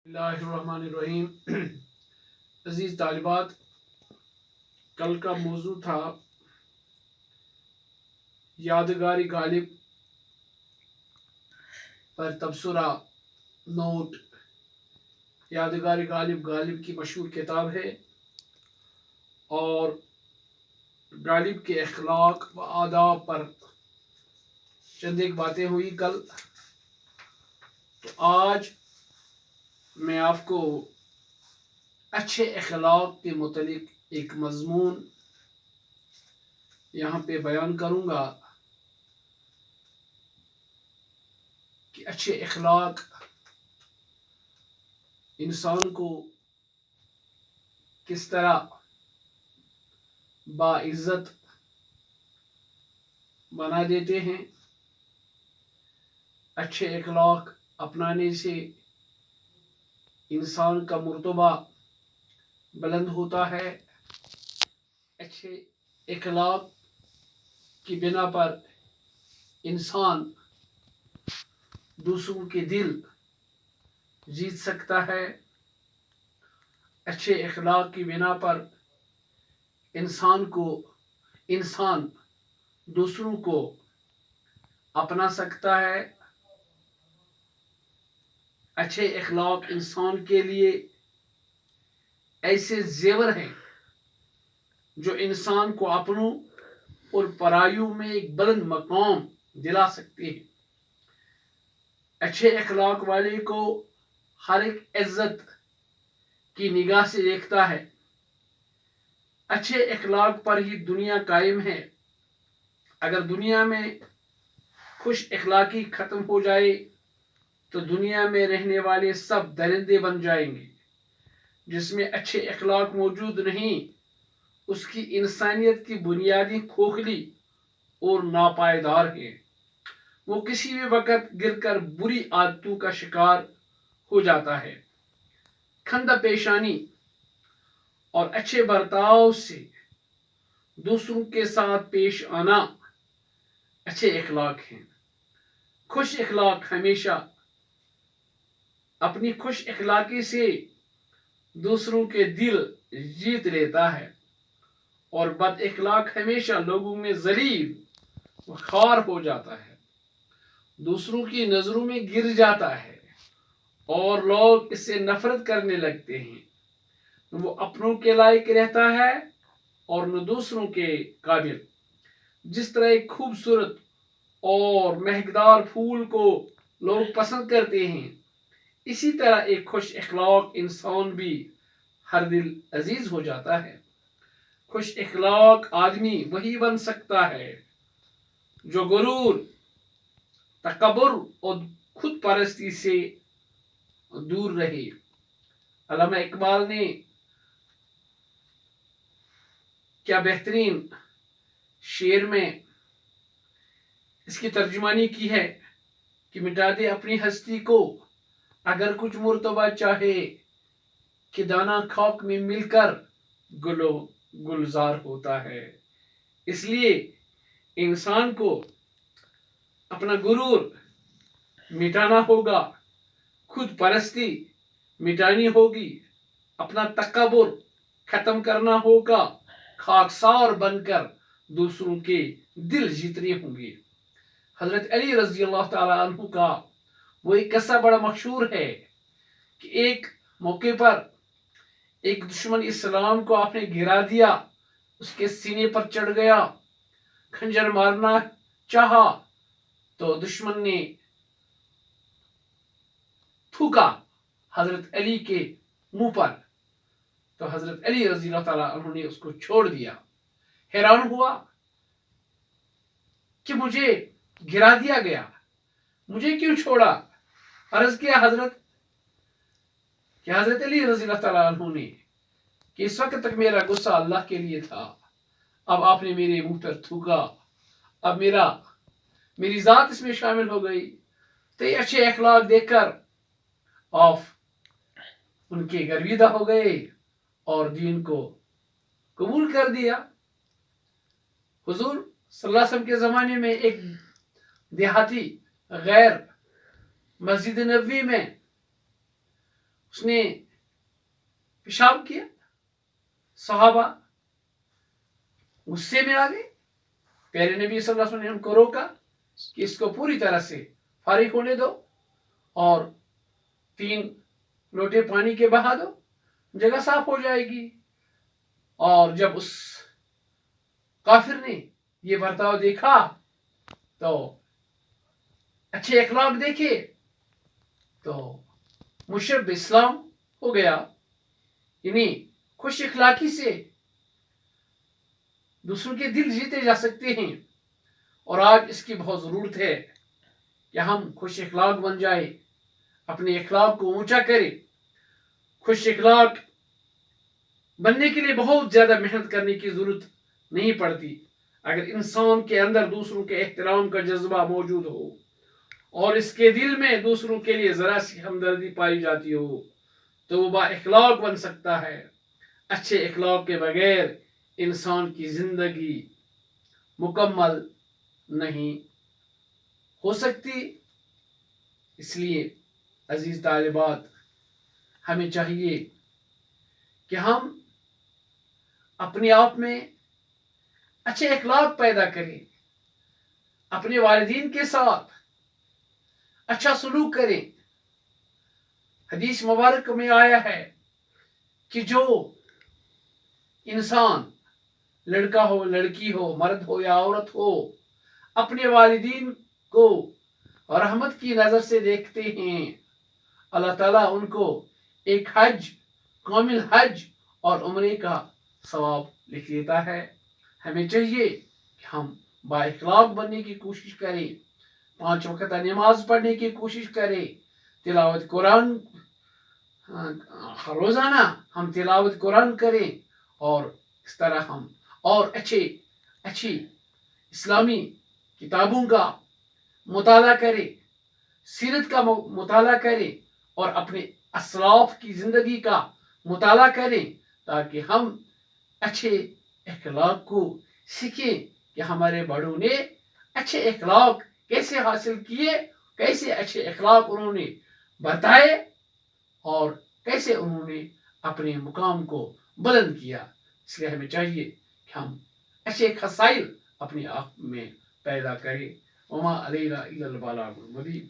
اللہ الرحمن الرحیم۔ عزیز طالبات، کل کا موضوع تھا یادگاری غالب پر تبصرہ نوٹ۔ یادگاری غالب کی مشہور کتاب ہے اور غالب کے اخلاق و آداب پر چند ایک باتیں ہوئی کل۔ تو آج میں آپ کو اچھے اخلاق کے متعلق ایک مضمون یہاں پہ بیان کروں گا کہ اچھے اخلاق انسان کو کس طرح باعزت بنا دیتے ہیں۔ اچھے اخلاق اپنانے سے انسان کا مرتبہ بلند ہوتا ہے۔ اچھے اخلاق کی بنا پر انسان دوسروں کے دل جیت سکتا ہے۔ اچھے اخلاق کی بنا پر انسان دوسروں کو اپنا سکتا ہے۔ اچھے اخلاق انسان کے لیے ایسے زیور ہیں جو انسان کو اپنوں اور پرایوں میں ایک بلند مقام دلا سکتے ہیں۔ اچھے اخلاق والے کو ہر ایک عزت کی نگاہ سے دیکھتا ہے۔ اچھے اخلاق پر ہی دنیا قائم ہے۔ اگر دنیا میں خوش اخلاقی ختم ہو جائے تو دنیا میں رہنے والے سب درندے بن جائیں گے۔ جس میں اچھے اخلاق موجود نہیں، اس کی انسانیت کی بنیادیں کھوکھلی اور ناپائیدار ہیں۔ وہ کسی بھی وقت گر کر بری عادتوں کا شکار ہو جاتا ہے۔ خندہ پیشانی اور اچھے برتاؤ سے دوسروں کے ساتھ پیش آنا اچھے اخلاق ہیں۔ خوش اخلاق ہمیشہ اپنی خوش اخلاقی سے دوسروں کے دل جیت لیتا ہے اور بد اخلاق ہمیشہ لوگوں میں ذلیل و خوار ہو جاتا ہے، دوسروں کی نظروں میں گر جاتا ہے اور لوگ اس سے نفرت کرنے لگتے ہیں۔ وہ اپنوں کے لائق رہتا ہے اور نہ دوسروں کے قابل۔ جس طرح ایک خوبصورت اور مہکدار پھول کو لوگ پسند کرتے ہیں، اسی طرح ایک خوش اخلاق انسان بھی ہر دل عزیز ہو جاتا ہے۔ خوش اخلاق آدمی وہی بن سکتا ہے جو غرور، تکبر اور خود پرستی سے دور رہے۔ علامہ اقبال نے کیا بہترین شعر میں اس کی ترجمانی کی ہے کہ مٹا دے اپنی ہستی کو اگر کچھ مرتبہ چاہے، کہ دانا خاک میں مل کر گلو گلزار ہوتا ہے۔ اس لیے انسان کو اپنا غرور مٹانا ہوگا، خود پرستی مٹانی ہوگی، اپنا تکبر ختم کرنا ہوگا، خاکسار بن کر دوسروں کے دل جیتنے ہوں گے۔ حضرت علی رضی اللہ تعالیٰ عنہ کا وہ ایک قصہ بڑا مشہور ہے کہ ایک موقع پر ایک دشمن اسلام کو آپ نے گرا دیا، اس کے سینے پر چڑھ گیا، کھنجر مارنا چاہا تو دشمن نے تھوکا حضرت علی کے منہ پر، تو حضرت علی رضی اللہ تعالیٰ عنہ نے اس کو چھوڑ دیا۔ حیران ہوا کہ مجھے گرا دیا گیا، مجھے کیوں چھوڑا؟ عرض کیا حضرت علی رضی اللہ تعالیٰ عنہ نے کہ اس وقت تک میرا غصہ اللہ کے لیے تھا، اب آپ نے میرے منہ پر تھوکا، اب میری ذات اس میں شامل ہو گئی۔ تو یہ اچھے اخلاق دیکھ کر آپ ان کے گرویدہ ہو گئے اور دین کو قبول کر دیا۔ حضور صلی اللہ علیہ وسلم کے زمانے میں ایک دیہاتی غیر مسجد نبوی میں اس نے پیشاب کیا، صحابہ غصے میں آ گئے، پیارے نبی صلی اللہ علیہ وسلم نے ان کو روکا کہ اس کو پوری طرح سے فارغ ہونے دو اور 3 لوٹے پانی کے بہا دو، جگہ صاف ہو جائے گی۔ اور جب اس کافر نے یہ برتاؤ دیکھا تو اچھے اخلاق دیکھے تو مشرب اسلام ہو گیا۔ یعنی خوش اخلاقی سے دوسروں کے دل جیتے جا سکتے ہیں، اور آج اس کی بہت ضرورت ہے کہ ہم خوش اخلاق بن جائے، اپنے اخلاق کو اونچا کرے۔ خوش اخلاق بننے کے لیے بہت زیادہ محنت کرنے کی ضرورت نہیں پڑتی۔ اگر انسان کے اندر دوسروں کے احترام کا جذبہ موجود ہو اور اس کے دل میں دوسروں کے لیے ذرا سی ہمدردی پائی جاتی ہو تو وہ با اخلاق بن سکتا ہے۔ اچھے اخلاق کے بغیر انسان کی زندگی مکمل نہیں ہو سکتی۔ اس لیے عزیز طالبات، ہمیں چاہیے کہ ہم اپنے آپ میں اچھے اخلاق پیدا کریں، اپنے والدین کے ساتھ اچھا سلوک کریں۔ حدیث مبارک میں آیا ہے کہ جو انسان، لڑکا ہو لڑکی ہو، مرد ہو یا عورت ہو، اپنے والدین کو رحمت کی نظر سے دیکھتے ہیں، اللہ تعالیٰ ان کو ایک کامل حج اور عمرے کا ثواب لکھ دیتا ہے۔ ہمیں چاہیے کہ ہم با اخلاق بننے کی کوشش کریں، 5 وقت نماز پڑھنے کی کوشش کریں، تلاوت قرآن روزانہ ہم تلاوت قرآن کریں، اور اس طرح ہم اور اچھی اسلامی کتابوں کا مطالعہ کریں، سیرت کا مطالعہ کریں، اور اپنے اسلاف کی زندگی کا مطالعہ کریں، تاکہ ہم اچھے اخلاق کو سیکھیں کہ ہمارے بڑوں نے اچھے اخلاق کیسے حاصل کیے، کیسے اچھے اخلاق انہوں نے بتائے، اور کیسے انہوں نے اپنے مقام کو بلند کیا۔ اس لیے ہمیں چاہیے کہ ہم اچھے خصائل اپنے آپ میں پیدا کریں۔ وما علینا الا البلاغ المبین۔